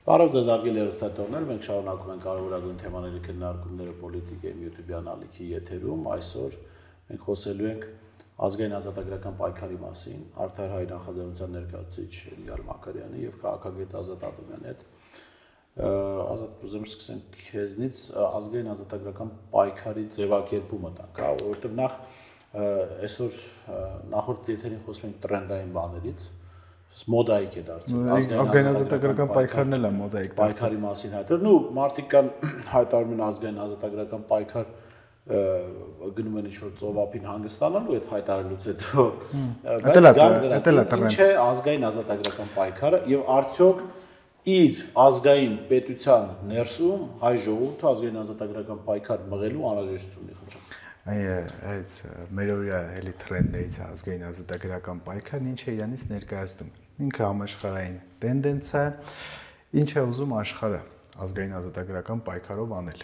Բարև ձեզ արգել երեստատորներ, մենք շարունակում ենք կարևորագույն թեմաների քննարկումները պոլիտիկայի YouTube-յան ալիքի եթերում, այսօր մենք խոսելու ենք ազգային ազատագրական պայքարի մասին, Արդար Հայ նախաձեռնության ներկայացուցիչ Էլիալ Մակարյանի եւ քաղաքագետ Ազատ Ադամյանի հետ։ Ազատ, ուզում սկսենք քեզնից ազգային ազատագրական պայքարի ձևակերպումը տանք, հա, որովհետեւ նախ այսօր նախորդ եթերին խոսում ենք տրենդային բաներից մոդայիկ է դարձել ազգային ազատագրական պայքարն էլ է մոդայիկ պայքարի մասին հայտարարել ու մարդիկ կան հայտարարում են ազգային ազատագրական պայքար գնում են ինչ-որ ծովափին հանգստանալու այդ հայտարարելուց հետո ինչ է ազգային ազատագրական պայքարը եւ արդյոք իր ազգային պետության ներսում հայ ժողովուրդը ազգային ազատագրական պայքար մղելու անհրաժեշտություն ունի խնդրում Այս մերօրյա էլի տրենդներից ազգային ազատագրական պայքարն ինչ է իրանից ներկայացնում ինքը համաշխարհային տենդենս է ինչ է ուզում աշխարհը ազգային ազատագրական պայքարով անել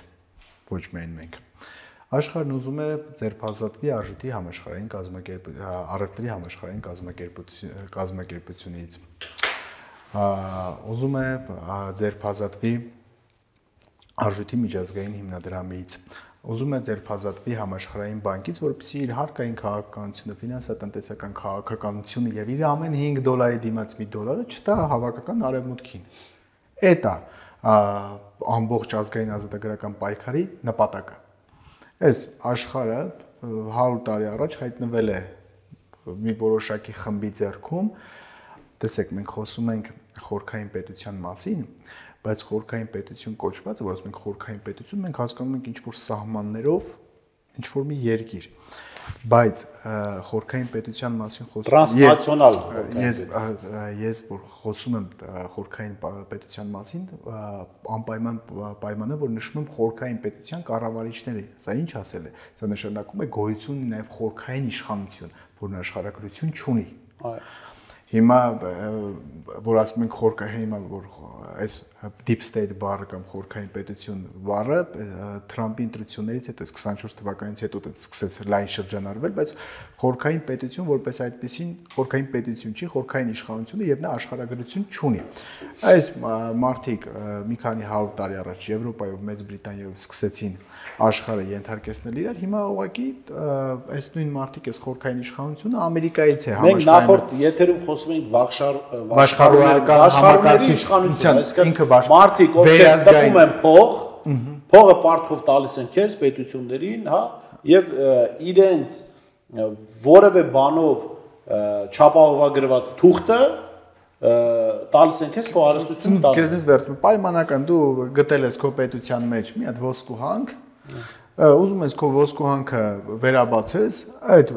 ոչ միայն մենք աշխարհն ուզում է ձերբազատվի արժույթի համաշխարհային առևտրի համաշխարհային կազմակերպությունից ուզում է ձերբազատվի արժույթի միջազգային հիմնադրամից ուզում է ձերբազատվի համաշխարհային բանկից, որպեսզի իր հարկային քաղաքականությունը, ֆինանսատնտեսական քաղաքականությունը եւ իր ամեն $5 դիմաց մի դոլարը չտա հավաքական արևմուտքին։ Էդ է ամբողջ ազգային ազատագրական պայքարի նպատակը։ Այս աշխարհը 100 տարի առաջ հայտնվել է մի որոշակի խմբի ձեռքում, տեսեք, մենք խոսում ենք խորքային պետության մասին, բայց խորքային պետություն կոչված, որոնց մենք խորքային պետություն, մենք հասկանում ենք ինչ-որ սահմաններով, ինչ-որ մի երկիր, բայց խորքային պետության մասին տրանսնացիոնալ ես որ խոսում եմ խորքային պետության մասին, անպայման պայմանը, որ նշում եմ խորքային պետության կառավարիչների, սա ինչ ասել է, սա նշանակում է գոյություն նաև խորքային իշխանություն, որն աշխարհագրություն չունի։ Հիմա որ ասում ենք խորքային, հիմա որ այս deep state բառը կամ խորքային պետություն բառը Թրամփի ընտրություններից հետո, այս 24 թվականից հետո սկսեց լայն շրջանառվել, բայց խորքային պետություն որպես այդպեսին խորքային պետություն չի, խորքային իշխանություն է եւ նա աշխարհագրություն չունի։ Այս մարդիկ մի քանի 100 տարի առաջ Եվրոպայով, Մեծ Բրիտանիայով սկսեցին աշխարհը ենթարկեցնել իրար, հիմա ուղղակի այս նույն մարդիկ այս խորքային իշխանությունը Ամերիկայից է համաշխարհային։ Մենք նախորդ եթերում խոսում ենք աշխարհի իշխանություն, այսինքն մարդիկ ովքեր տպում են փողը պարտքով տալիս են քեզ պետություններին, հա, եւ իրենց որևէ բանով չապահովագրված թուղթը տալիս են քեզ խոհարստություն տալիս։ Քեզնից վերցնում պայմանական դու գտել ես քո պետության մեջ մի հատ ոսկու հանք, ուզում ես քո ոսկու հանքը վերաբացես, այդ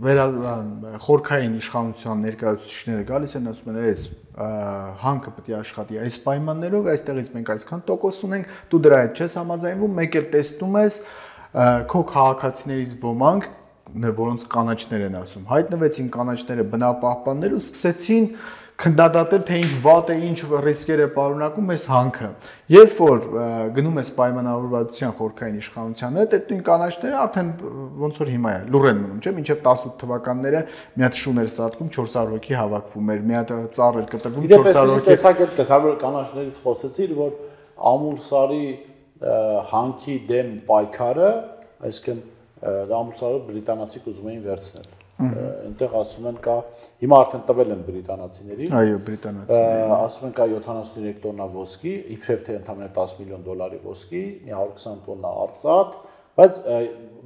խորքային իշխանության ներկայացուցիչները գալիս են ասում են այս հանքը պետք է աշխատի այս պայմաններով, այստեղից մենք այսքան տոկոս ունենք, դու դրա հետ չես համաձայնվում, մեկ էլ տեսնում ես քո քաղաքացիներից ոմանք, որոնց կանաչներ են ասում, հայտնվեցին կանաչները բնապահպաններ ու սկսեցին քննադատել, թե ինչ վատ է, ինչ ռիսկեր է պարունակում այս հանքը։ Երբ որ գնում ես պայմանավորվածության խորքային իշխանության հետ, այդ նույն կանաչները արդեն ոնց որ հիմա է, լուր են մնում, չէ՞, մինչև 18 թվականները մի հատ շուն էր սատկում 400 հոգի հավաքվում էր, մի հատ ծառ էր կտրվում 400 հոգի։ Տեսակետ կա, կանաչներից խոսեցիր, որ Ամուլսարի հանքի դեմ պայքարը, այսինքն Ամուլսարը բրիտանացիք ուզում էին վերցնել։ Այնտեղ ասում են կա հիմա արդեն տվել են բրիտանացիներին այո բրիտանացիներին ասում են կա 73 տոննա ոսկի իբրև թե ընդամենը $10 միլիոն ոսկի 120 տոննա արծաթ բայց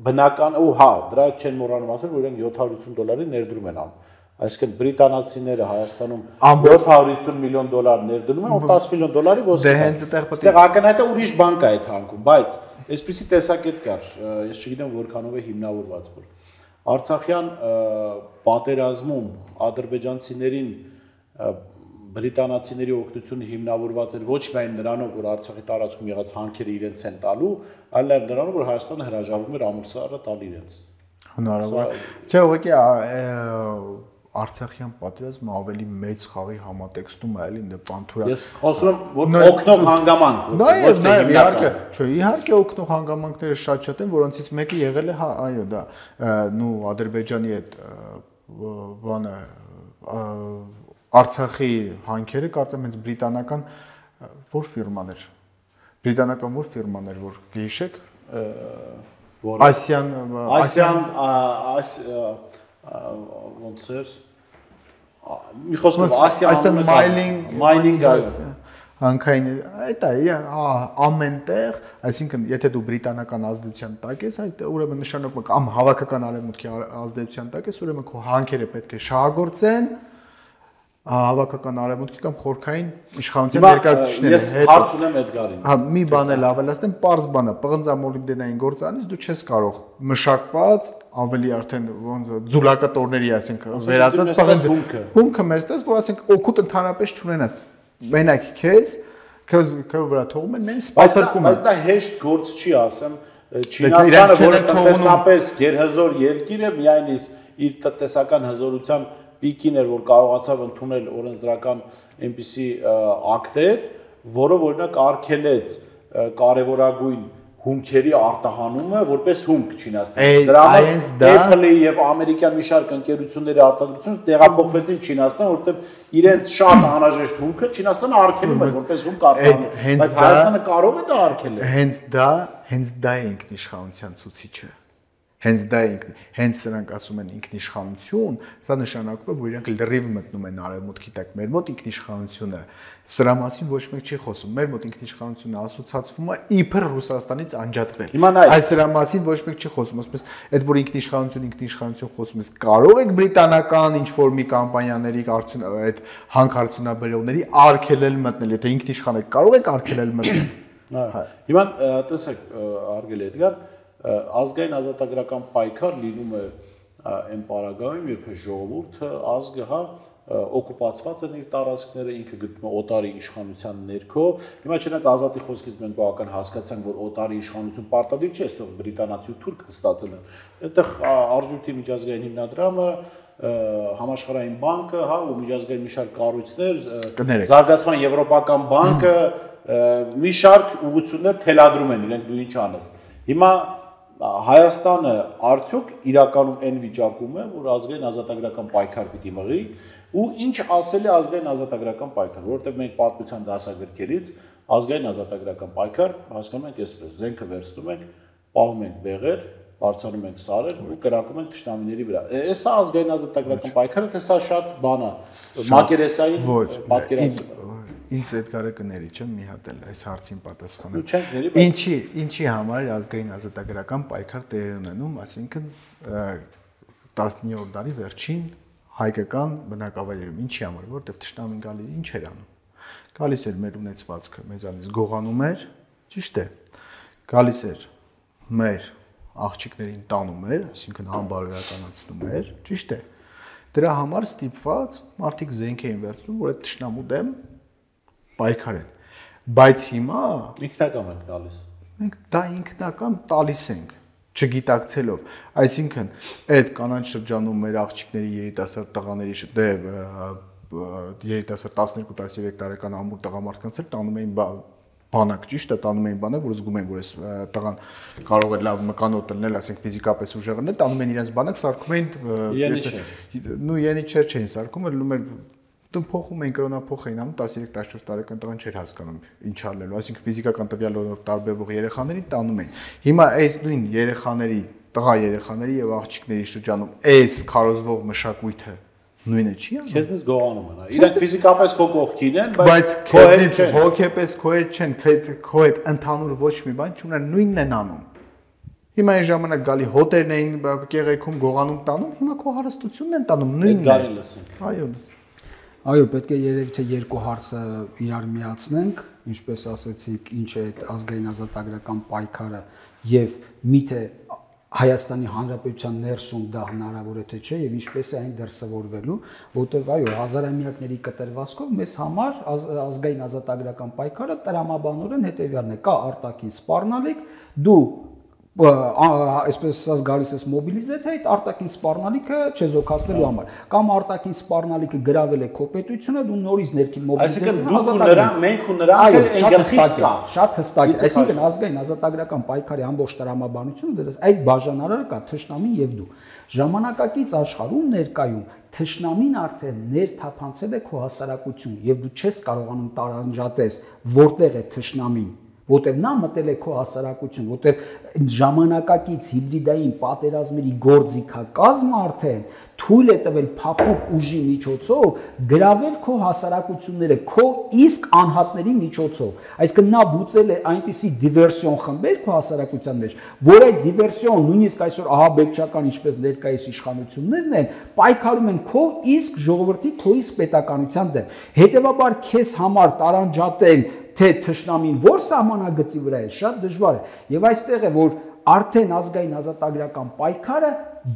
բնական ու հա դրա չեն մոռանում ասել որ իրենք $750 ներդրում են անում այսինքն բրիտանացիները Հայաստանում $750 միլիոն ներդրում են ու $10 միլիոն ոսկի դե հենց այդտեղ պետք է ակնհայտ է ուրիշ բան կա այդ հանքում բայց այսպեսի տեսակետ կար ես չգիտեմ որքանով է հիմնավորված որ Արցախյան պատերազմում ադրբեջանցիներին բրիտանացիների օգնությունը հիմնավորված էր ոչ միայն նրանով, որ Արցախի տարածքում եղած հանքերը իրենց են տալու, այլ նաև նրանով, որ Հայաստանը հրաժարվում էր Ամուլսարը տալ իրենց։ Հնարավոր։ Չէ, ուղղակի Արցախյան պատերազմը ավելի մեծ խաղի համատեքստում է, էլի նպանթուրա։ Ես խոսում եմ, որ օգնող հանգամանք, Նաև իհարկե, չէ, իհարկե օգնող հանգամանքները շատ են, որոնցից մեկը եղել է, հա, այո, դա, նու Ադրբեջանի այդ բանը Արցախի հանքերը կարծեմ հենց բրիտանական Որ ֆիրման էր։ Բրիտանական որ ֆիրման էր, որ գիշեք, Asian ոնց էր մի խոսքով Asian mining հանքային այդ է ամենտեղ, այսինքն եթե դու բրիտանական ազդեցության տակ ես, այդ ուրեմն նշանակում է կամ հավաքական արևմուտքի ազդեցության տակ ես, ուրեմն քո հանքերը պետք է շահագործեն հավաքական արևմուտքի կամ խորքային իշխանության ներկայացուցիչների հետ։ Ես հարց ունեմ Էդգարին։ Հա, մի բան էլ ավելացնեմ, պարզ բան է, պղնձամոլիբդենային գործարանից դու չես կարող մշակված ավելի արդեն ոնց ձուլակատորների, այսինքն վերածած պղնձ հումքը մեզ տես, որ ասենք օգուտ ընդհանրապես չունենաս։ Մենակ քեզ վրա թողում են, մեն սպասարկում են։ Բայց դա հեշտ գործ չի, ասեմ, Չինաստանը, որը տնտեսապես գերհզոր երկիր է, միայն իր տնտեսական հզորության պիկին էր, որ կարողացավ ընդունել օրենսդրական այնպիսի ակտեր, որը օրինակ արգելեց կարևորագույն հումքերի արտահանումը որպես հումք Չինաստանում։ Դրա համար Apple-ի եւ ամերիկյան մի շարք ընկերությունների արտադրությունը տեղափոխվեցին Չինաստան, որովհետեւ իրենց շատ անհրաժեշտ հումքը Չինաստանը արգելում էր որպես հումք արտահանում։ Բայց Հայաստանը կարող է դա արգելել։ Հենց դա է ինքնիշխանության ցուցիչը։ Հենց սրանք ասում են ինքնիշխանություն, սա նշանակում է, որ իրենք լրիվ մտնում են արևմուտքի տակ։ Մեր մոտ ինքնիշխանությունը, սրա մասին ոչ մեկ չի խոսում։ Մեր մոտ ինքնիշխանությունը ասոցացվում է իբր Ռուսաստանից անջատվել։ Այս սրա մասին ոչ մեկ չի խոսում, ասում ես, այդ որ ինքնիշխանություն խոսում ես, կարող եք բրիտանական ինչ-որ մի կամպանիաների այդ հանքարդյունաբերողների արգելել մտնել, եթե ինքնիշխան եք, կարող եք արգելել մտնել։ Հիմա տեսեք, արգել Էդգար, ազգային ազատագրական պայքար լինում է այն պարագայում, երբ ժողովուրդը ազգը հա օկուպացված են իր տարածքները, ինքը գտնում է օտարի իշխանության ներքո։ Հիմա չնայած ազատի խոսքից մենք բավական հասկացանք, որ օտարի իշխանություն պարտադիր չի, այստեղ բրիտանացի ու թուրք նստածել են։ Այդտեղ Արժույթի միջազգային հիմնադրամը, Համաշխարհային բանկը, հա, ու միջազգային մի շարք կառույցներ, Զարգացման եվրոպական բանկը մի շարք ուղղություններ թելադրում են իրենք դու ինչ անես։ Հիմա Հայաստանը արդյոք իրականում այն վիճակում է, որ ազգային ազատագրական պայքար պիտի մղի, ու ինչ ասել է ազգային ազատագրական պայքար, որովհետև մենք պատմության դասագրքերից ազգային ազատագրական պայքար հասկանում ենք այսպես, զենքը վերցնում ենք, պահում ենք բեղեր, բարձրանում ենք սարեր ու կրակում ենք թշնամիների վրա։ Էսա ազգային ազատագրական պայքարը, թե սա շատ բան է, մակերեսային պատկերացում։ Ինձ Էդգարը կների չեմ մի հատ էլ այս հարցին պատասխանել։ Ինչի համար է ազգային ազատագրական պայքար տեղի ունենում, այսինքն 19-րդ դարի վերջին հայկական բնակավայրերում, ինչի համար, որտեղ թշնամին գալի ինչ էր անում։ Գալիս էր մեր ունեցվածքը, մեզանից գողանում էր, ճիշտ է։ Գալիս էր մեր աղջիկներին տանում էր, այսինքն համբարոյականացնում էր, ճիշտ է։ Դրա համար ստիպված մարդիկ զենք էին վերցնում, որ այդ թշնամու դեմ պայքարեն, բայց հիմա ինքնական ենք տալիս։ Մենք դա ինքնական տալիս ենք, չգիտակցելով, այսինքն այդ կանանչ շրջանում մեր աղջիկների երիտասարդ տղաների երիտասարդ 12-13 տարեկան ամուր տղամարդկանց էլ տանում էին բանակ, ճիշտ է, տանում էին բանակ, որ զգում են, որ այս տղան կարող է լավ մկանոտ լնել, ասենք ֆիզիկապես ուժեղ լնել, տանում են իրենց բանակ, սարքում էին յենիչեր չէին սարքում, դու փոխում էին կրոնափոխ էին անում 13-14 տարեկան տղան չէր հասկանում ինչ արելու, այսինքն ֆիզիկական տվյալներով տարբերվող երեխաներին տանում էին։ Հիմա այս նույն երեխաների, տղա երեխաների եւ աղջիկների շրջանում այս քարոզվող մշակույթը նույնը չի անում։ Քեզնից գողանում են, իրենք ֆիզիկապես քո կողքին են, բայց քեզնից հոգեպես քո հետ չեն, քո հետ ընդհանուր ոչ մի բան չունեն, նույնն են անում։ Հիմա այն ժամանակ գալի հոտերն էին կեղեքում գողանում տանում, հիմա քո հարստությունն են տանում, նույնն է։ Այո, լսենք։ Այո, պետք է երևի թե երկու հարցը իրար միացնենք, ինչպես ասացիք, ինչ է այդ ազգային ազատագրական պայքարը եւ միթե Հայաստանի Հանրապետության ներսում դա հնարավոր է թե չէ եւ ինչպես է այն դրսևորվելու, որտեղ այո, հազարամյակների կտրվածքով մեզ համար ազգային ազատագրական պայքարը տրամաբանորեն հետեւյալն է, կա արտաքին սպառնալիք, դու այսպես ասած գալիս է մոբիլիզացիա, այդ արտաքին սպառնալիքը չեզոքացնելու համար, կամ արտաքին սպառնալիքը գրավել է քո պետությունը, դու նորից ներքին մոբիլիզացիա, մենք ու նրանք շատ հստակ է, այսինքն ազգային ազատագրական պայքարի ամբողջ տրամաբանությունը դրած այդ բաժանարարը կա թշնամին եւ դու։ Ժամանակակից աշխարհում ներկայում թշնամին արդեն ներթափանցել է քո հասարակություն եւ դու չես կարողանում տարանջատես որտեղ է թշնամին, որտեղ նա մտել է քո հասարակություն, որտեղ ժամանակակից հիբրիդային պատերազմների գործիքակազմը արդեն թույլ է տվել փափուկ ուժի միջոցով գրավել քո հասարակությունները քո իսկ անհատների միջոցով, այսինքն նա բուծել է այնպիսի դիվերսիոն խմբեր քո հասարակության մեջ, որ այդ դիվերսիոն նույնիսկ այսօր ահաբեկչական ինչպես ներկայիս իշխանություններն են, պայքարում են քո իսկ ժողովրդի, քո իսկ պետականության դեմ, հետևաբար քեզ համար տարանջատել թե թշնամին որ սահմանագծի վրա է շատ դժվար է եւ այստեղ է որ արդեն ազգային ազատագրական պայքարը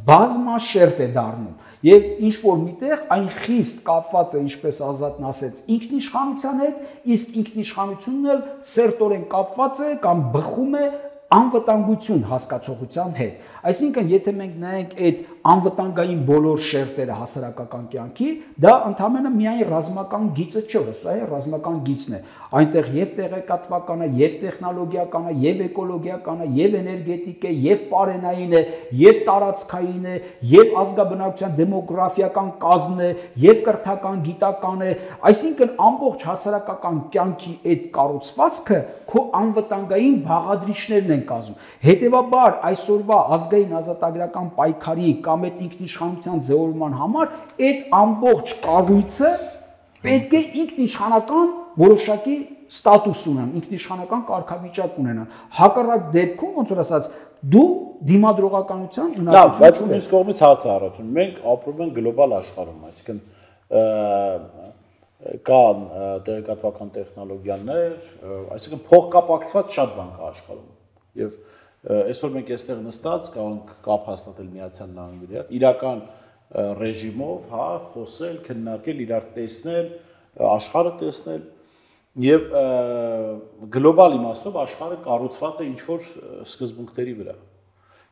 բազմաշերտ է դառնում եւ ինչ որ միտեղ այն խիստ կապված է ինչպես Ազատն ասեց ինքնիշխանության հետ, իսկ ինքնիշխանությունն էլ սերտորեն կապված է կամ բխում է անվտանգություն հասկացողության հետ։ Այսինքն, եթե մենք նայենք այդ անվտանգային բոլոր շերտերը հասարակական կյանքի, դա ընդհանրապես միայն ռազմական գիծը չէ, սա է ռազմական գիծն է։ Այնտեղ եւ տեղեկատվականը, եւ տեխնոլոգիականը, եւ էկոլոգիականը, եւ էներգետիկ է, եւ պարենային է, եւ տարածքային է, եւ ազգաբնակչության դեմոգրաֆիական կազմն է, եւ կրթական գիտական է, այսինքն ամբողջ հասարակական կյանքի այդ կառուցվածքը քո անվտանգային բաղադրիչներն են կազմում։ Հետևաբար այսօրվա ազգային ազատագրական պայքարի կամ այդ ինքնիշխանության ձևավորման համար այդ ամբողջ կառույցը պետք է ինքնիշխանական որոշակի ստատուս ունենան, ինքնիշխանական կարգավիճակ ունենան։ Հակառակ դեպքում, ոնց որ ասած, դու դիմադրողականության ունակություն բայց մյուս կողմից հարց է առաջանում։ Մենք ապրում ենք գլոբալ աշխարհում, այսինքն կան տեղեկատվական տեխնոլոգիաներ, այսինքն փոխկապակցված շատ բան կա աշխարհում։ Եվ այսօր մենք այստեղ նստած կարող կապ հաստատել Միացյալ Նահանգների հետ, իրական ռեժիմով, հա, խոսել, քննարկել, իրար տեսնել, աշխարհը տեսնել եւ գլոբալ իմաստով աշխարհը կառուցված է ինչ որ սկզբունքների վրա։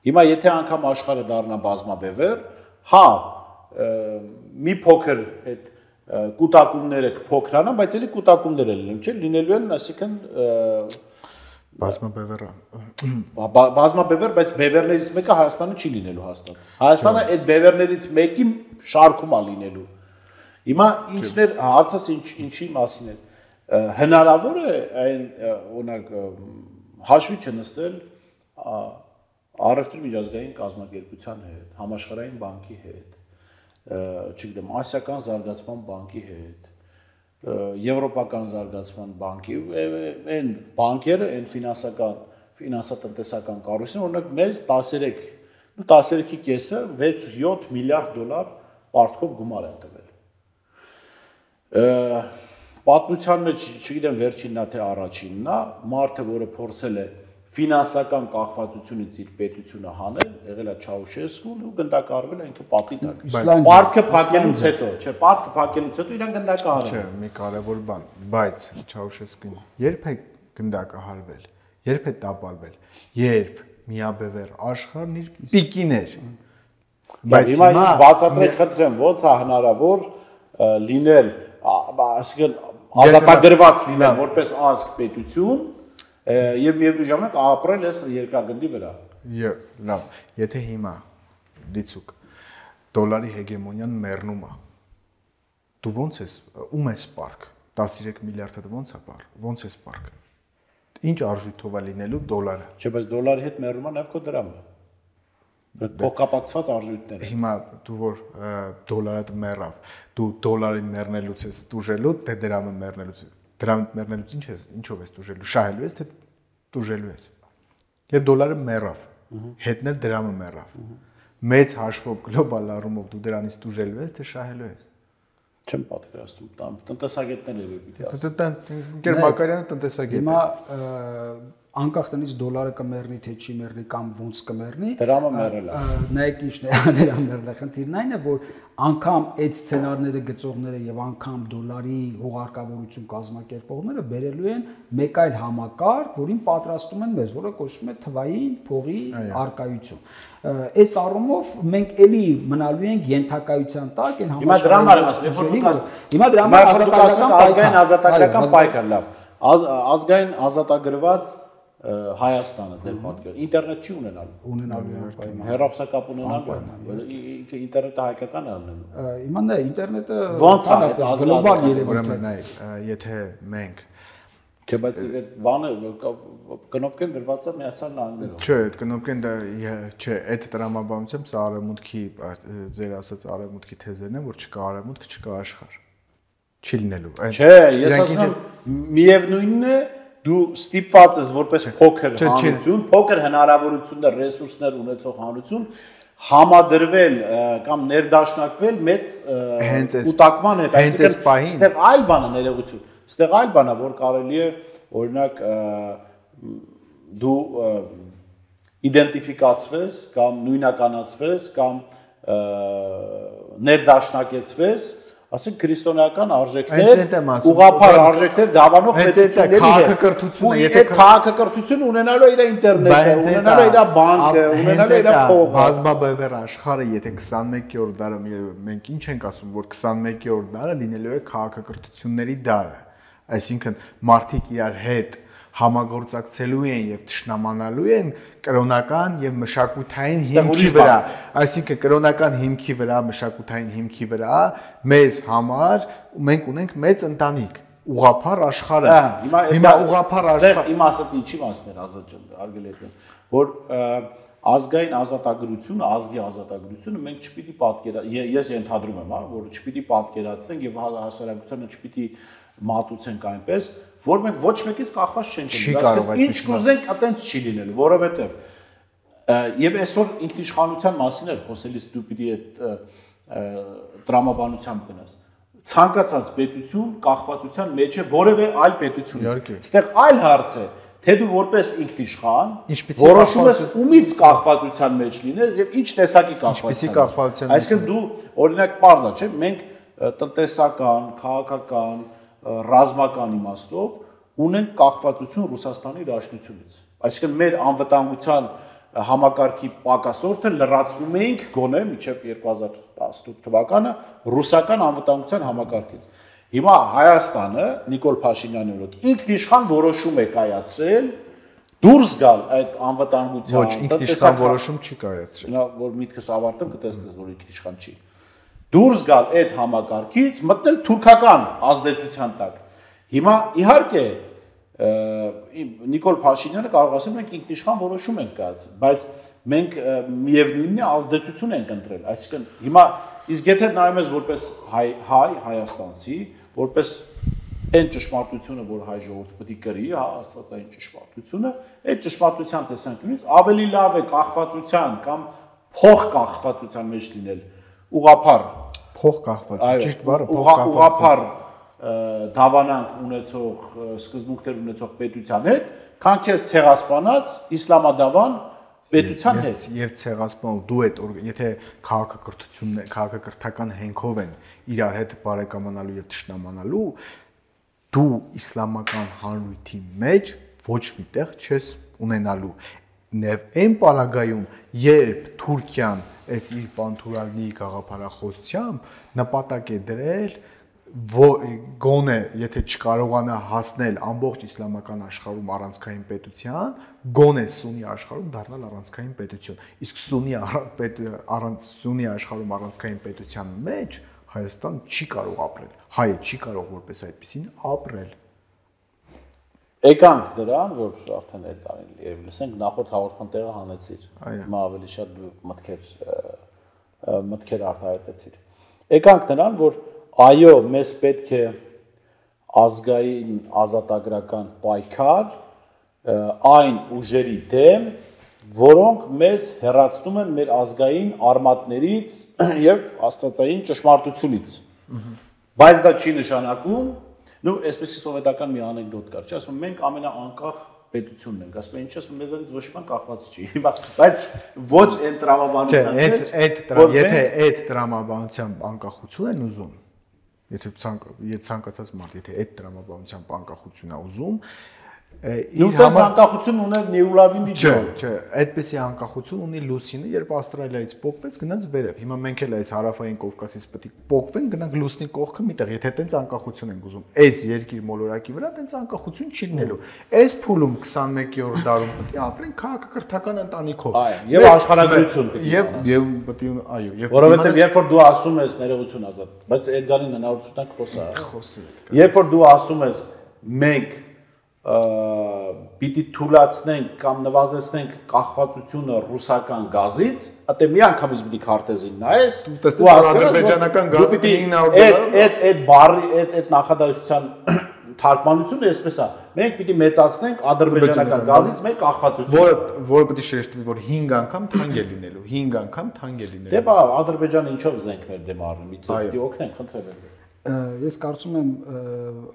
Հիմա եթե անգամ աշխարհը դառնա բազմաբևեռ, հա, մի փոքր այդ կուտակումները կփոքրանան, բայց էլի կուտակումներ են լինում, չէ՞, լինելու են, այսինքն բազմաբևեռ, բայց բևեռներից մեկը Հայաստանը չի լինելու հաստատ։ Հայաստանը այդ բևեռներից մեկի շարքում է լինելու։ Հիմա ինչներ հարցս ինչի մասին է։ Հնարավոր է այն օրինակ հաշվի չնստել առևտրի միջազգային կազմակերպության հետ, համաշխարհային բանկի հետ, չգիտեմ, ասիական զարգացման բանկի հետ, եվրոպական զարգացման բանկի, այն բանկերը, այն ֆինանսատնտեսական կառույցները, օրինակ մեզ 13-ի կեսը 6-7 միլիարդ դոլար պարտքով գումար են տվել։ Պատմության մեջ, չգիտեմ վերջինն է թե առաջինն է, մարդը, որը փորձել է ֆինանսական կախվածությունից իր պետությունը հանել, եղել է Չաուշեսկուն ու գնդակահարվել է ինքը պատի տակ։ Պարտքը փակելուց հետո, չէ, պարտքը փակելուց հետո իրան գնդակահարել։ Չէ, մի կարևոր բան, բայց Չաուշեսկուն երբ է գնդակահարվել, երբ է տապալվել, երբ միաբևեռ աշխարհն իր պիկին էր։ Բայց հիմա ինձ բացատրեք խնդրեմ, ո՞նց է հնարավոր լինել, այսինքն ազատագրված լինել որպես ազգ պետություն եւ միևնույն ժամանակ ապրել այս երկրագնդի վրա։ Լավ, եթե հիմա դիցուկ դոլարի հեգեմոնիան մեռնում է, դու ո՞նց ես, ում ես սպարք, 13 միլիարդը ո՞նց է բար, ո՞նց ես սպարք։ Ինչ արժույթով է լինելու դոլարը։ Չէ, բայց դոլարի հետ մեռնում է նաեւ քո դրամը։ Փոխկապակցված արժույթներ։ Հիմա դու որ դոլարը մեռավ, դու դոլարի մեռնելուց ես տուժելու, թե դրամը մեռնելուց։ Դրամը մեռնելուց ինչով ես տուժելու, շահելու ես, թե տուժելու ես։ Երբ դոլարը մեռավ, հետնել դրամը մեռավ։ Մեծ հաշվով գլոբալ առումով դու դրանից տուժելու ես, թե շահելու ես։ Չեմ պատկերացնում, տնտեսագետներ երևի պիտի ասեն։ Ընկեր Մակարյանը տնտեսագետ է։ Հիմա անկախ տնից դոլարը կմեռնի թե չի մեռնի կամ ոնց կմեռնի դրամը մեռել է նայեք ինչն է դրամը մեռել է խնդիրն այն է որ անգամ այդ սցենարները գծողները եւ անգամ դոլարի հողարկավորություն կազմակերպողները բերելու են մեկ այլ համակարգ որին պատրաստում են մեզ որը կոչվում է թվային փողի արկայություն այս առումով մենք էլի մնալու ենք ենթակայության տակ այն հիմա դրամը հիմա դրամը ազգային ազատագրական պայքար լավ ազգային ազատագրված Հայաստանը ձեր պատկերը ինտերնետ չի ունենալու հեռախոսակապ ունենալու ինտերնետը հայկական է լինելու հիմա նա ինտերնետը ոնց է գլոբալ երևույթ է եթե մենք չէ բայց այդ բանը կնոպկեն դրված է Միացյալ Նահանգներում չէ այդ կնոպկեն չէ այդ տրամաբանությամբ սա արևմուտքի ձեր ասած արևմուտքի թեզերն են որ չկա արևմուտք չկա աշխարհ չի լինելու չէ ես ասում եմ միևնույնն է դու ստիպված ես որպես փոքր հանրություն, փոքր հնարավորություններ, ռեսուրսներ ունեցող հանրություն համադրվել կամ ներդաշնակվել մեծ կուտակման հետ, այսինքն այստեղ այլ բան է ներողություն, այստեղ այլ բան է, որ կարելի է օրինակ դու իդենտիֆիկացվես կամ նույնականացվես կամ ներդաշնակեցվես ասենք քրիստոնեական արժեքներ, ուղղափառ արժեքներ դավանող պետությունների քաղաքակրթությունը, եթե քաղաքակրթությունը ունենալու է իր ինտերնետը, ունենալու է իր բանկը, ունենալու է իր փողը, բազմաբևեռ աշխարհը, եթե 21-րդ դարը մենք ինչ ենք ասում, որ 21-րդ դարը լինելու է քաղաքակրթությունների դարը, այսինքն մարդիկ իրար հետ համագործակցելու են եւ ճշնամանալու են կրոնական եւ մշակութային հիմքի վրա, այսինքն կրոնական հիմքի վրա, մշակութային հիմքի վրա մեզ համար մենք ունենք մեծ ընտանիք, ուղղափառ աշխարհը։ Հիմա ուղղափառ աշխարհը իմ ասած ինչի մասն էր Ազատ ջան, արգելի եք, որ ազգային ազատագրությունը, ազգի ազատագրությունը մենք չպիտի ես ենթադրում եմ, որ չպիտի պատկերացնենք եւ հասարակությանը չպիտի մատուցենք այնպես, որ մենք ոչ մեկից կախված չենք լինելու, ինչ կուզենք, այտենց չի լինելու, որովհետեւ եւ այսօր ինքնիշխանության մասին էր խոսելիս դու պիտի այդ տրամաբանությամբ գնաս։ Ցանկացած պետություն կախվածության մեջ է որևէ այլ պետություն։ Այստեղ այլ հարց է, թե դու որպես ինքնիշխան որոշում ես ումից կախվածության մեջ լինես եւ ինչ տեսակի կախվածության։ Այսինքն դու օրինակ պարզ է, չէ՞, մենք տնտեսական, քաղաքական ռազմական իմաստով ունենք կախվածություն Ռուսաստանի Դաշնությունից։ Այսինքն մեր անվտանգության համակարգի պակասորդը լրացնում էինք գոնե մինչև 2018 թվականը ռուսական անվտանգության համակարգից։ Հիմա Հայաստանը Նիկոլ Փաշինյանի օրոք ինքնիշխան որոշում է կայացրել դուրս գալ այդ անվտանգության ոչ ինքնիշխան որոշում չի կայացրել։ Նա որ միտքս ավարտեմ կտեսնես որ ինքնիշխան չի։ Դուրս գալ այդ համակարգից մտնել թուրքական ազդեցության տակ։ Հիմա իհարկե Նիկոլ Փաշինյանը կարող ասել մենք ինքնիշխան որոշում ենք կայացրել, բայց մենք միևնույնն է ազդեցություն ենք ընտրել, այսինքն հիմա իսկ եթե նայում ես որպես հայաստանցի, որպես այն ճշմարտությունը, որ հայ ժողովուրդը պետք է կրի, աստվածային ճշմարտությունը, այդ ճշմարտության տեսանկյունից ավելի լավ է կախվածության կամ փող կախվածության մեջ լինել ուղղափառ փող կախվածություն, ճիշտ բառը փող կախվածություն, ուղղափառ դավանանք ունեցող սկզբունքներ ունեցող պետության հետ, քան քեզ ցեղասպանած իսլամադավան պետության հետ եւ ցեղասպանալ դու այդ եթե քաղաքակրթական հենքով են իրար հետ բարեկամանալու եւ ճշնամանալու դու իսլամական հանրույթի մեջ ոչ միտեղ չես ունենալու եւ այն պարագայում երբ Թուրքիան այս իր պանթուրալնի գաղափարախոսությամբ նպատակ է դրել գոնե եթե չկարողանա հասնել ամբողջ իսլամական աշխարհում առանցքային պետության, գոնե սունի աշխարհում դառնալ առանցքային պետություն։ Իսկ սունի աշխարհում առանցքային պետության մեջ Հայաստան չի կարող ապրել։ Հայը չի կարող որպես այդպեսին ապրել։ Եկանք դրան, որ արդեն այդ տարին երբ լսենք նախորդ հաղորդման տեղը հանեցիր։ Հիմա ավելի շատ մտքեր արտահայտեցիր։ Եկանք դրան, որ այո, մեզ պետք է ազգային ազատագրական պայքար այն ուժերի դեմ, որոնք մեզ հեռացնում են մեր ազգային արմատներից եւ աստվածային ճշմարտությունից։ Բայց դա չի նշանակում, այսպեսի սովետական մի անեկդոտ կար, չէ՞, ասում են մենք ամենաանկախ պետությունն ենք, ասում են ինչ ասում մեզանից ոչ մի կախված չի, բայց ոչ այն տրամաբանության մեջ, եթե այդ տրամաբանությամբ անկախություն են ուզում, եթե ցանկացած մարդ, եթե այդ տրամաբանությամբ անկախություն է ուզում, իր անկախություն ուներ Նեուլավի միջով։ Չէ, այդպեսի անկախություն ունի Լուսինը, երբ Ավստրալիայից փոխվեց, գնաց վերև։ Հիմա մենք էլ այս հարավային Կովկասից պետք է փոխվենք, գնանք Լուսնի կողքը միտեղ, եթե տենց անկախություն ենք ուզում։ Այս երկիր մոլորակի վրա տենց անկախություն չի լինելու։ Այս փուլում 21-րդ դարում պետք է ապրենք քաղաքակրթական ընտանիքով։ Եվ աշխարհագրություն պետք է։ Եվ պետք է, այո, եւ որովհետեւ երբ որ դու ասում ես ներողություն ազատ, բայց Էդգարին հնարավորություն խոսա։ Երբ որ դու ասում ես մենք պիտի թույլատնենք կամ նվազեցնենք կախվածությունը ռուսական գազից, այդե մի անգամից պիտի քարտեզին նայես, ու ադրբեջանական գազը $900 այդ բարի այդ նախադասության թարգմանությունը այսպես է, մենք պիտի մեծացնենք ադրբեջանական գազից մեր կախվածությունը, որը պիտի շեշտվի, որ 5 անգամ թանկ է լինելու, 5 անգամ թանկ է լինելու։ Դե բա Ադրբեջանը ինչով զենք մեր դեմ առնում, պիտի օգնենք, խնդրեմ եմ։ Ես կարծում եմ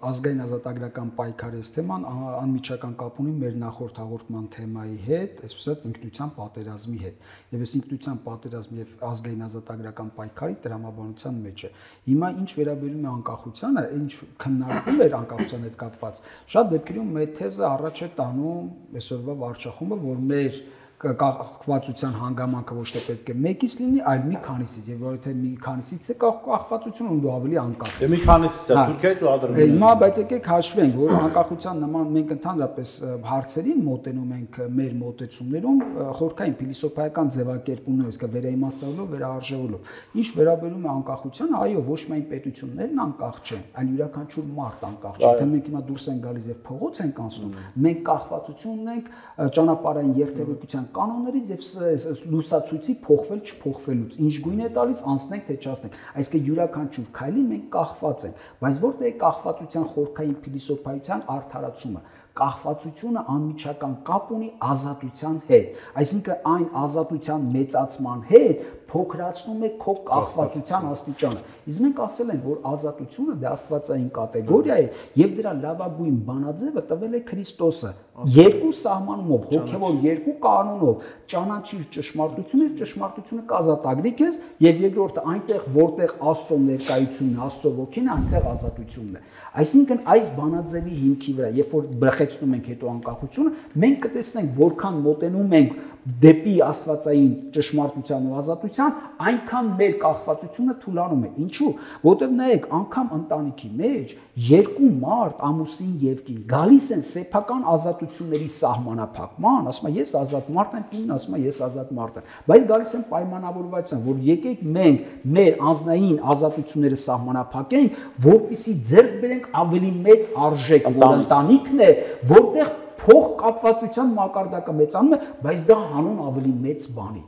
ազգային ազատագրական պայքարի թեման անմիջական կապ ունի մեր նախորդ հաղորդման թեմայի հետ, այսպես ասած ինքնության պատերազմի հետ։ Եվ այս ինքնության պատերազմի եւ ազգային ազատագրական պայքարի տրամաբանության մեջ է։ Հիմա ինչ վերաբերում է անկախությանը, ինչ քննարկվում էր անկախության հետ կապված, շատ դեպքերում մեր թեզը առաջ է տանում այսօրվա վարչախումբը, որ մեր կախվածության հանգամանքը ոչ թե պետք է մեկից լինի, այլ մի քանիսից, եւ որ եթե մի քանիսից է կախվածությունը, ու դու ավելի անկախ ես։ Դե մի քանիսից է Թուրքիայից ու Ադրբեջանից։ Հիմա բայց եկեք հաշվենք, որ անկախության նման մենք ընդհանրապես հարցերին մոտենում ենք մեր մոտեցումներում խորքային փիլիսոփայական ձևակերպումներով, իսկ վերաիմաստավորելով, վերաարժևելով։ Ինչ վերաբերում է անկախությանը, այո, ոչ միայն պետություններն անկախ չեն, այլ յուրաքանչյուր մարդ անկախ չէ։ Եթե մենք հիմա դուրս ենք գալիս եւ փողոց ենք անցնում, մենք կախվածություն ունենք ճանապարհային երթևեկության կանոններից եւ լուսացույցի փոխվել չփոխվելուց ինչ գույն է տալիս անցնենք թե չանցնենք այսինքն յուրաքանչյուր քայլի մենք կախված ենք բայց որտեղ է կախվածության խորքային փիլիսոփայության արդարացումը կախվածությունը անմիջական կապ ունի ազատության հետ այսինքն այն ազատության մեծացման հետ փոքրացնում է քո կախվածության աստիճանը իսկ մենք ասել ենք որ ազատությունը դա աստվածային կատեգորիա է եւ դրա լավագույն բանաձևը տվել է Քրիստոսը երկու սահմանումով հոգեվոր երկու կանոնով ճանաչիր ճշմարտությունը եւ ճշմարտությունը կազատագրի քեզ եւ երկրորդը այնտեղ որտեղ Աստծո ներկայությունն Աստծո ոգին այնտեղ ազատությունն է այսինքն այս բանաձևի հիմքի վրա երբ որ բրխեցնում ենք հետո անկախությունը մենք կտեսնենք որքան մոտենում ենք դեպի աստվածային ճշմարտության ու ազատության այնքան մեր կախվածությունը թուլանում է ինչու որտեղ նայեք անգամ ընտանիքի մեջ երկու մարդ ամուսին եւ կին գալիս են սեփական ազատությունների սահմանափակման ասում եմ ես ազատ մարդ եմ կինն ասում է ես ազատ մարդ եմ բայց գալիս են պայմանավորվածության որ եկեք մենք մեր անձնային ազատությունները սահմանափակենք որպեսզի ձեռք բերենք ավելի մեծ արժեք որ ընտանիքն է որտեղ փող կապվածության մակարդակը մեծանում է բայց դա հանուն ավելի մեծ բանի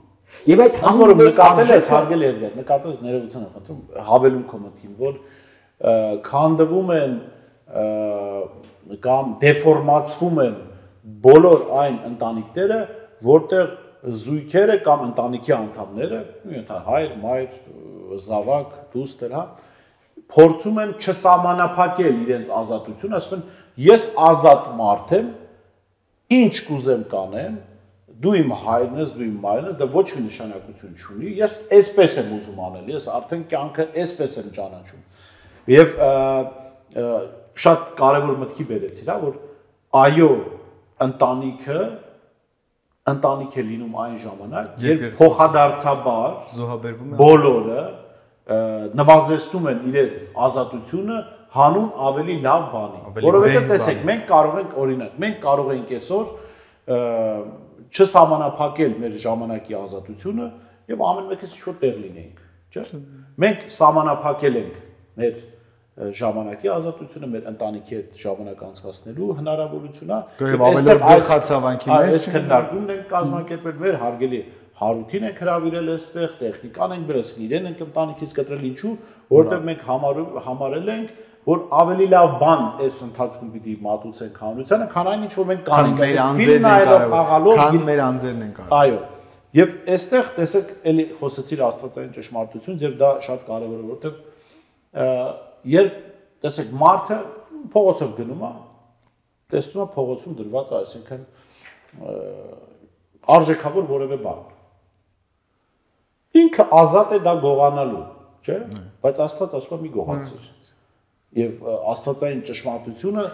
եւ այդ հանուն նկատել ես հարգելի Էդգար նկատել ես ներողություն եմ խնդրում հավելում քո մտքին որ քանդվում են կամ դեֆորմացվում են բոլոր այն ընտանիքները որտեղ զույգերը կամ ընտանիքի անդամները հայր մայր զավակ դուստր հա փորձում են չսահմանափակել իրենց ազատությունը ասում են ես ազատ մարդ եմ ինչ կուզեմ կանեմ դու իմ հայրն ես, դու իմ մայրն ես, դա ոչ մի նշանակություն չունի, ես այսպես եմ ուզում անել, ես արդեն կյանքը այսպես եմ ճանաչում։ Եվ շատ կարևոր մտքի բերեցիր, հա, որ այո, ընտանիք է լինում այն ժամանակ, երբ փոխադարձաբար զոհաբերվում են բոլորը նվազեցնում են իրենց ազատությունը հանուն ավելի լավ բանի։ Որովհետև տեսեք, մենք կարող ենք օրինակ, մենք կարող ենք այսօր չսահմանափակել մեր ժամանակի ազատությունը եւ ամեն մեկից ինչ-որ տեղ լինենք, չէ՞։ Մենք սահմանափակել ենք մեր ժամանակի ազատությունը, մեր ընտանիքի հետ ժամանակ անցկացնելու հնարավորությունը եւ ավելի դեպքացավանքի մեջ այս քննարկումն ենք կազմակերպել մեր հարգելի Հարութին ենք հրավիրել այստեղ, տեխնիկան ենք բերել, իրեն ենք ընտանիքից կտրել ինչու, որովհետեւ մենք համարել ենք որ ավելի լավ բան այս ընթացքում պիտի մատուցենք հանրությանը, քան այն ինչ որ մենք կանենք, այսինքն ֆիլմ նայելով, խաղալով, քան մեր անձերն են կարող։ Այո։ Եվ այստեղ տեսեք, էլի խոսեցիր աստվածային ճշմարտությունից եւ դա շատ կարեւոր է, որովհետեւ երբ տեսեք մարդը փողոցով գնում է, տեսնում է փողոցում դրված, այսինքն արժեքավոր որևէ բան։ Ինքը ազատ է դա գողանալու, չէ՞, բայց Աստված ասում է մի գողացիր։ Եվ աստվածային ճշմարտությունը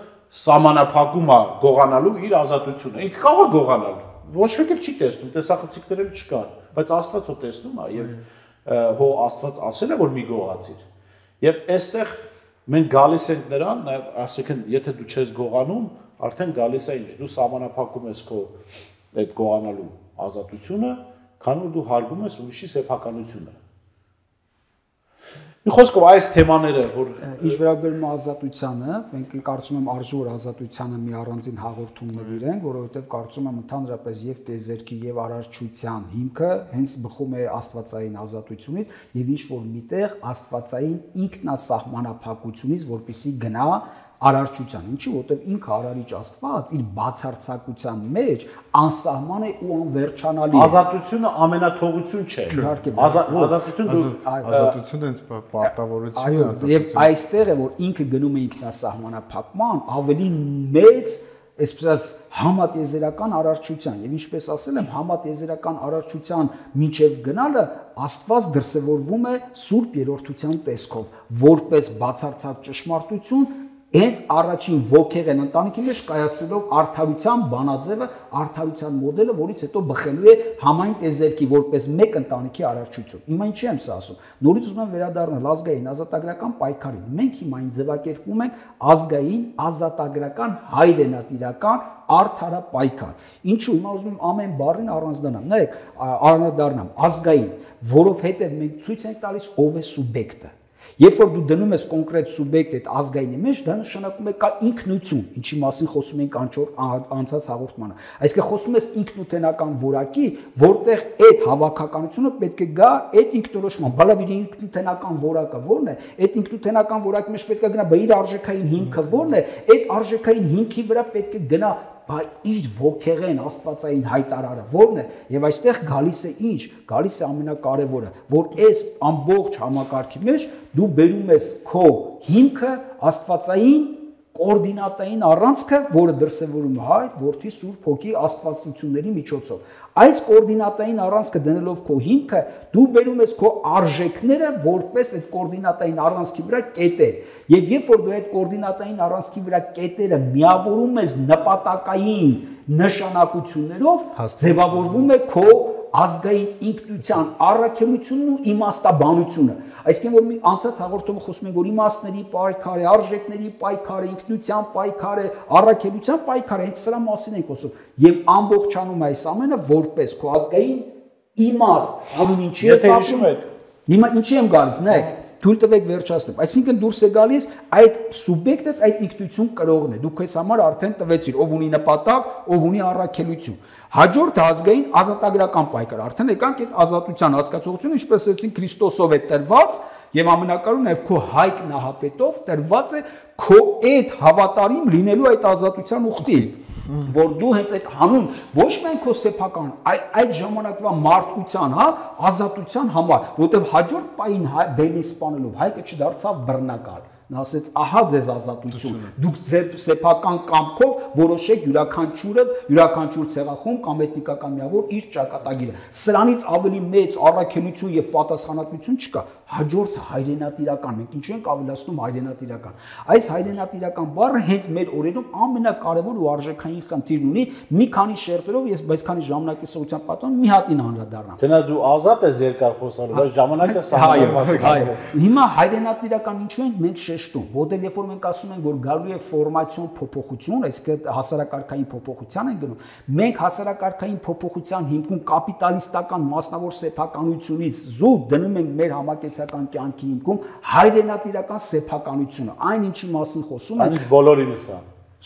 սահմանափակում է գողանալու իր ազատությունը։ Ինքը կարող է գողանալ, ոչ ոք չի տեսնում, տեսախցիկներ չկան, բայց Աստված հո տեսնում է եւ հո Աստված ասել է որ մի գողացիր։ Եվ այստեղ մենք գալիս ենք նրան, նաեւ ասենք եթե դու չես գողանում, արդեն գալիս է ինչ, դու սահմանափակում ես քո այդ գողանալու ազատությունը, քանի որ դու հարգում ես ուրիշի սեփականությունը։ Մի խոսքով այս թեմաները, որ ինչ վերաբերում է ազատությանը, մենք կարծում եմ արժի որ ազատությանը մի առանձին հաղորդում նվիրենք, որովհետև կարծում եմ ընդհանրապես եւ տեզերքի եւ արարչության հիմքը հենց բխում է աստվածային ազատությունից եւ ինչ որ միտեղ աստվածային ինքնասահմանափակությունից, որպեսզի գնա արարչության, ինչի որտեվ ինքը արարիչ Աստված իր բացարձակության մեջ անսահման է ու անվերջանալի է։ Ազատությունը ամենաթողություն չէ։ Ազատությունը հենց պարտավորություն է, եւ այստեղ է որ ինքը գնում է ինքնասահմանափակման ավելի մեծ, այսպես համատեզերական արարչության եւ ինչպես ասել եմ համատեզերական արարչության մինչեւ գնալը Աստված դրսևորվում է Սուրբ Երրորդության տեսքով որպես բացարձակ ճշմարտություն հենց առաջին ոգեղեն ընտանիքի մեջ կայացնելով արդարության բանաձևը, արդարության մոդելը, որից հետո բխելու է համայն տեզերքի որպես մեկ ընտանիքի արարչություն։ Հիմա ինչի եմ սա ասում։ Նորից ուզում եմ վերադառնալ ազգային ազատագրական պայքարին։ Մենք հիմա այն ձևակերպում ենք ազգային ազատագրական հայրենատիրական արդարապայքար։ Ինչու հիմա ուզում եմ ամեն բառին անդրադառնամ, ազգային, որովհետև մենք ցույց ենք տալիս ով է սուբյեկտը։ Երբ որ դու դնում ես կոնկրետ սուբյեկտ այդ ազգայինի մեջ, դա նշանակում է կա ինքնություն, ինչի մասին խոսում ենք անցած հաղորդմանը։ Այսինքն խոսում ես ինքնութենական որակի, որտեղ այդ հավաքականությունը պետք է գա այդ ինքնորոշման։ Բալավ իր ինքնութենական որակը ո՞րն է։ Այդ ինքնութենական որակի մեջ պետք է գնա, բա իր արժեքային հիմքը ո՞րն է։ Այդ արժեքային հիմքի վրա պետք է գնա բա իր ոգեղեն աստվածային հայտարարը ո՞րն է եւ այստեղ գալիս է ինչ գալիս է ամենակարևորը որ այս ամբողջ համակարգի մեջ դու բերում ես քո հիմքը աստվածային կոորդինատային առանցքը որը դրսևորում է Հայր Որդի Սուրբ Հոգի աստվածությունների միջոցով այս կոորդինատային առանցքը դնելով քո հիմքը դու բերում ես քո արժեքները որպես այդ կոորդինատային առանցքի վրա կետեր եւ երբ որ դու այդ կոորդինատային առանցքի վրա կետերը միավորում ես նպատակային նշանակություններով ձևավորվում է քո ազգային ինքնության առաքելությունն ու իմաստաբանությունը այսինքն որ մի անցած հաղորդումը խոսում ենք որ իմաստների պայքար է արժեքների պայքար է ինքնության պայքար է առաքելության պայքար է հենց սրա մասին ենք խոսում եւ ամբողջանում այս ամենը որպես քո ազգային իմաստ ամեն ինչի է ասում հիմա ինչի եմ գալիս նայեք թույլ տվեք վերջացնեմ այսինքն դուրս է գալիս այդ սուբյեկտը այդ ինքնություն կրողն է դու քեզ համար արդեն տվեցիր ով ունի նպատակ ով ունի առաքելություն հաջորդ ազգային ազատագրական պայքար արդեն եկանք այդ ազատության հասկացողությունը ինչպես ասեցին Քրիստոսով է տրված եւ ամենակարևորը նաեւ քո հայկ նահապետով տրված է քո այդ հավատարիմ լինելու այդ ազատության ուխտին որ դու հենց այդ հանուն ոչ միայն քո սեփական այդ ժամանակվա մարդկության ազատության համար որովհետեւ հաջորդ պահին բելին սպանելով հայկը չդարձավ բռնակալ նա ասեց ահա ձեզ ազատություն դուք ձեր սեփական կամքով որոշեք յուրաքանչյուր ցեղախումբ կամ էթնիկական միավոր իր ճակատագիրը սրանից ավելի մեծ առաքելություն եւ պատասխանատվություն չկա հաջորդը հայրենատիրական մենք ինչու ենք ավելացնում հայրենատիրական այս հայրենատիրական բառը հենց մեր օրերում ամենակարևոր ու արժեքային խնդիրն ունի մի քանի շերտերով ես այսքանի ժամանակի սովորության պատճառով մի հատին անդրադառնամ Դենա դու ազատ ես երկար խոսալու բայց ժամանակը սահմանված այո հիմա հայրենատիրական ինչու ենք մենք շեշտում որտեղ երբ որ մենք ասում ենք որ գալու է ֆորմացիոն փոփոխություն այսինքն հասարակարգային փոփոխության են գնում մենք հասարակարգային փոփոխության հիմքում կապիտալիստական մասնավոր սեփականությունից զուտ դնում ենք մեր համակեցական կյանքի հիմքում հայրենատիրական սեփականությունը այն ինչի մասին խոսում ենք այնինչ բոլորինս է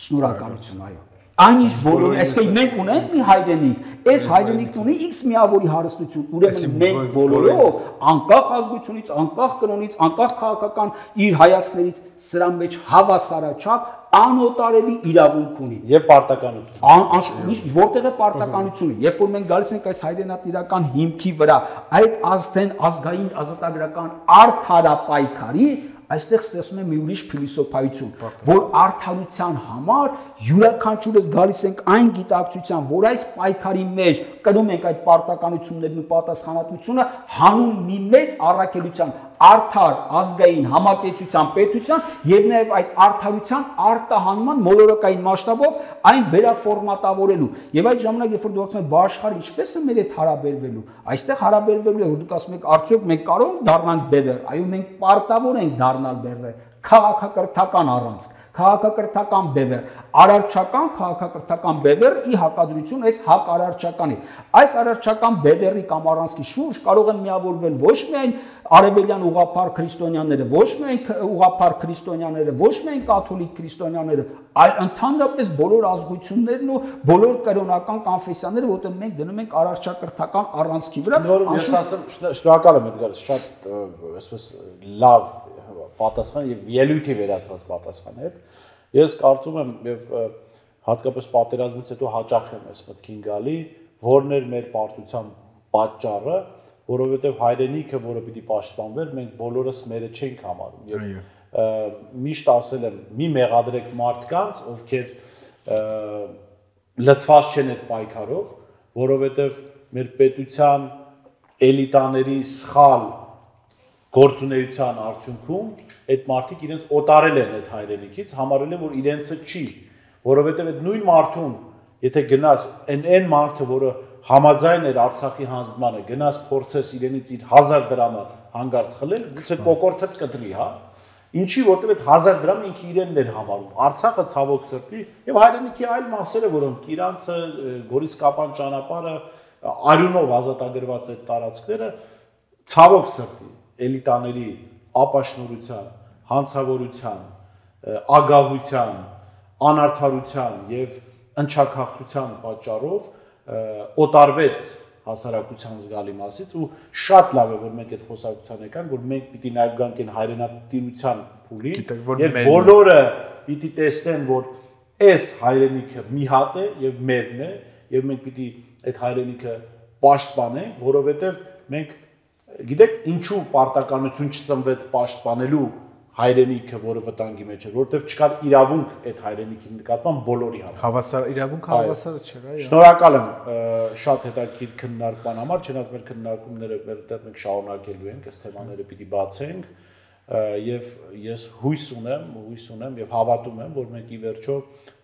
շնորհակալություն այո Այնիշ բոլորը, այսինքն մենք ունենք մի հայրենիք, այս հայրենիքն ունի X միավորի հարստություն, ուրեմն մենք բոլորով անկախ ազգությունից, անկախ կրոնից, անկախ քաղաքական իր հայացքներից սրա մեջ հավասարաչափ անօտարելի իրավունք ունի եւ պարտականություն որտեղ է պարտականությունը երբ որ մենք գալիս ենք այս հայրենատիրական հիմքի վրա այդ ազգային ազատագրական արդարապայքարի այստեղ ստեղծում է մի ուրիշ փիլիսոփայություն, որ արդարության համար յուրաքանչյուրս գալիս ենք այն գիտակցության, որ այս պայքարի մեջ կրում ենք այդ պարտականություններն ու պատասխանատվությունը հանուն մի մեծ առաքելության, արդար ազգային համակեցության պետության եւ նաեւ այդ արդարության արտահանման մոլորակային մասշտաբով այն վերաֆորմատավորելու եւ այդ ժամանակ երբ որ դուք ասում եք բաշխարը ինչպես է մեր հետ հարաբերվելու այստեղ հարաբերվելու է որ դուք ասում եք արդյոք մենք կարող ենք դառնանք բևեր այո մենք պարտավոր ենք դառնալ բևեր քաղաքակրթական առանցք քաղաքակրթական բևեր, արարչական քաղաքակրթական բևեր ի հակադրություն այս հակարարչականի։ Այս արարչական բևերի կամ առանցքի շուրջ կարող են միավորվել ոչ միայն արևելյան ուղղափառ քրիստոնյաները, ոչ միայն ուղղափառ քրիստոնյաները, ոչ միայն կաթոլիկ քրիստոնյաները, այլ ընդհանրապես բոլոր ազգություններն ու բոլոր կրոնական կոնֆեսիաները, որտեղ մենք դնում ենք արարչակրթական առանցքի վրա։ Ես ասեմ, շնորհակալ եմ Էդգար, շատ այսպես լավ պատասխան եւ ելույթի վերածված պատասխան է։ Ես կարծում եմ եւ հատկապես պատերազմից հետո հաճախ եմ այս մտքին գալի, որն էր մեր պարտության պատճառը, որովհետեւ հայրենիքը, որը պիտի պաշտպանվեր, մենք բոլորս մերը չենք համարում եւ միշտ ասել եմ, մի մեղադրեք մարդկանց, ովքեր լծված չեն այդ պայքարով, որովհետեւ մեր պետության էլիտաների սխալ գործունեության արդյունքում այդ մարդիկ իրենց օտարել են այդ հայրենիքից, համարել են, որ իրենցը չի, որովհետև այդ նույն մարդուն, եթե գնաս այն մարդը, որը համաձայն էր Արցախի հանձնմանը, գնաս փորձես իրենից իր 1000 դրամը հանգարց խլել, գուցե կոկորտդ կտրի, հա։ Ինչի, որտեղ այդ 1000 դրամը ինքը իրենն էր համարում։ Արցախը ցավոք սրտի եւ հայրենիքի այլ մասերը, որոնք Իրանցը, Գորիսկապան ճանապարհը, արյունով ազատագրված այդ տարածքները ցավոք սրտի էլիտաների ապաշնորհության, հանցավորության, ագահության, անարդարության եւ ընչաքաղցության պատճառով օտարվեց հասարակության զգալի մասից ու շատ լավ է որ մենք այդ խոսակցության եկան որ մենք պիտի նաեւ գանք այն հայրենատիրության փուլի եւ բոլորը պիտի տեսնեն որ այս հայրենիքը մի հատ է եւ մերն է եւ մենք պիտի այդ հայրենիքը պաշտպանենք որովհետեւ մենք գիտեք ինչու պարտականություն չծնվեց պաշտպանելու հայրենիքը, որը վտանգի մեջ էր, որովհետև չկար իրավունք այդ հայրենիքի նկատմամբ բոլորի համար։ Հավասար իրավունքը հավասարը չէր, այո։ Շնորհակալ եմ շատ հետաքրքիր քննարկման համար, չնայած մեր քննարկումները վերջերս մենք շարունակելու ենք, այս թեմաները պիտի բացենք, եւ ես հույս ունեմ եւ հավատում եմ, որ մենք ի վերջո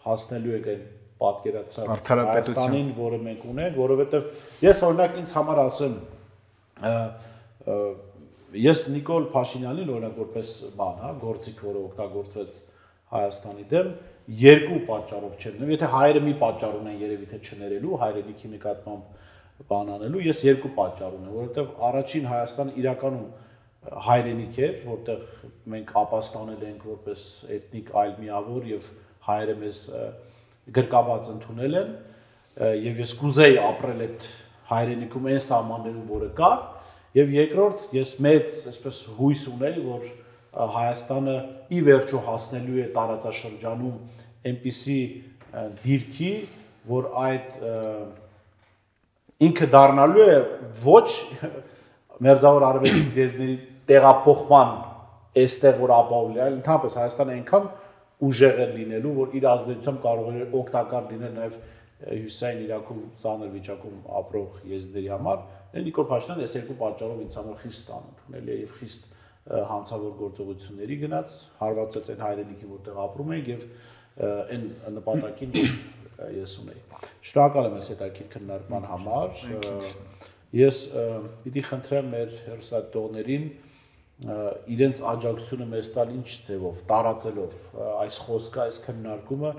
հասնելու ենք այն պատկերացրած Հայաստանին, որը մենք ունենք, որովհետև ես օրինակ ինձ համար ասեմ ես Նիկոլ Փաշինյանին օրինակ որպես բան, հա, գործիք, որը օգտագործվեց Հայաստանի դեմ, երկու պատճառով չեմ, եթե հայերը մի պատճառ ունեն երևի թե չներելու, հայրենիքի նկատմամբ բան անելու, ես երկու պատճառ ունեմ, որովհետև առաջին Հայաստանը իրականում հայրենիք էր, որտեղ մենք ապաստանել ենք որպես էթնիկ այլ միավոր եւ հայերը մեզ գրկաբաց ընդունել են եւ ես կուզեի ապրել այդ հայրենիքում այն սահմաններում, որը կար Եվ երկրորդ ես մեծ այսպես հույս ունեի, որ Հայաստանը ի վերջո հասնելու է տարածաշրջանում այնպիսի դիրքի, որ այդ ինքը դառնալու է ոչ մերձավոր արևելքի ձեզների տեղափոխման այստեղ որ ապահովելի, այլ ընդհանրապես Հայաստանը այնքան ուժեղ է լինելու, որ իր ազդեցությամբ կարող է օգտակար լինել նաև հյուսային Իրաքում ծանր վիճակում ապրող եզդերի համար Նիկոլ Փաշինյանը այս երկու պատճառով ինձ համար խիստ անընդունել է եւ խիստ հանցավոր գործողությունների գնաց, հարվածեց այն հայրենիքին, որտեղ ապրում ենք եւ այն նպատակին, որ ես ունեի։ Շնորհակալ եմ այս հետաքրքիր քննարկման համար։ Ես պիտի խնդրեմ մեր հեռուստադիտողներին իրենց աջակցությունը մեզ տալ ինչ ձևով, տարածելով այս խոսքը, այս քննարկումը,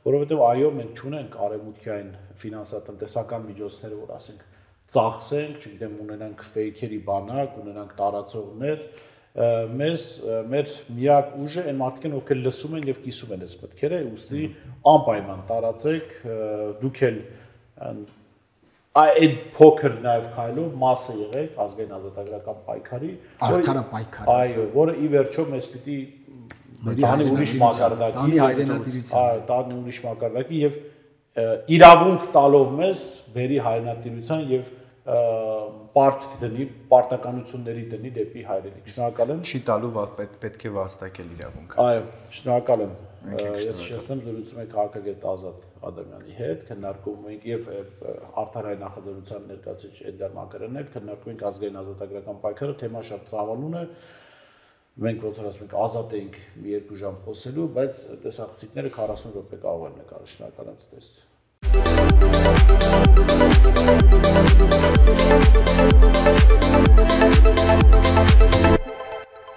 որովհետեւ այո, մենք չունենք արևմուտքյան ֆինանսատնտեսական միջոցները, որ ասենք ծախսենք, չգիտեմ, ունենանք ֆեյքերի բանակ, ունենանք տարածողներ, մեզ մեր միակ ուժը այն մարդիկ են, ովքեր լսում են եւ կիսում են այս մտքերը, ուստի անպայման տարածեք, դուք էլ այդ փոքր նաեւ քայլով մասը եղեք ազգային ազատագրական պայքարի, արդարը պայքարի, այո, որը ի վերջո մեզ պիտի տանի ուրիշ մակարդակի, տանի ուրիշ մակարդակի եւ իրավունք տալով մեզ բերի հայրենատիրության եւ պարտք դնի, պարտականությունների դնի դեպի հայրենիք։ Շնորհակալ եմ։ Չի տալու պետք է վաստակել իրավունքը։ Այո, շնորհակալ եմ։ Ես շեշտեմ զրուցում ենք քաղաքագետ Ազատ Ադամյանի հետ, քննարկում ենք եւ Արդարային նախաձեռնության ներկայացուցիչ Էդգար Մակարյանն հետ, քննարկում ենք ազգային ազատագրական պայքարը, թեմա շատ ծավալուն է։ Մենք ոնց որ ասում ենք ազատ ենք մի 2 ժամ խոսելու, բայց տեսախցիկները 40 րոպե կարող են նկարել։ Շնորհակալ եմ ցտեսություն։